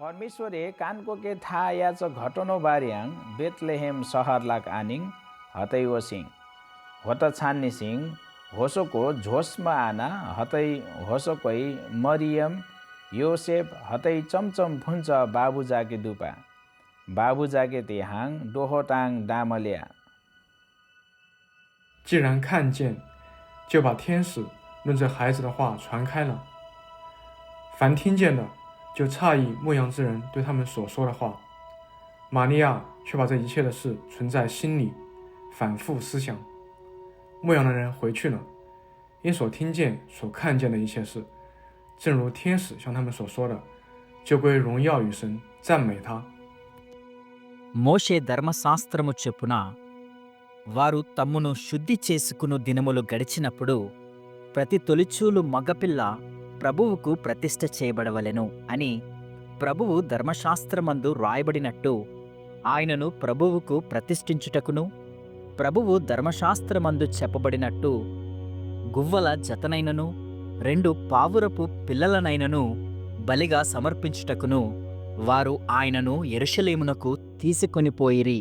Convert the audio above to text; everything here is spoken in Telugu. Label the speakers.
Speaker 1: परमेश्वरे कानको के था याच घटनो बारियाङ बेतलेहेम सहरलाक आनिङ हतै वसिङ होत छान्ने सिंह होसोको झोसमा आना हतै होसोकै मरियम योसेफ हतै चमचम फुन्छ बाबु जाके दुपा बाबु जाके तेहाङ डोहोटाङ डामल्या
Speaker 2: 既然看见，就把天使论这孩子的话传开了。凡听见的，就诧异牧羊之人对他们所说的话。玛利亚却把这一切的事存在心里，反复思想。牧羊的人回去了，因所听见、所看见的一切事，正如天使向他们所说的，就归荣耀与神，赞美他。
Speaker 3: మోషే ధర్మశాస్త్రము చెప్పున వారు తమ్మును శుద్ధి చేసుకును దినములు గడిచినప్పుడు ప్రతి తొలిచూలు మగపిల్ల ప్రభువుకు ప్రతిష్ఠ చేయబడవలెను అని ప్రభువు ధర్మశాస్త్రమందు రాయబడినట్టు ఆయనను ప్రభువుకు ప్రతిష్ఠించుటకును ప్రభువు ధర్మశాస్త్రమందు చెప్పబడినట్టు గువ్వల జతనైనను 2 పావురపు పిల్లలనైనను బలిగా సమర్పించుటకును వారు ఆయనను యెరూషలేమునకు తీసుకొనిపోయిరి.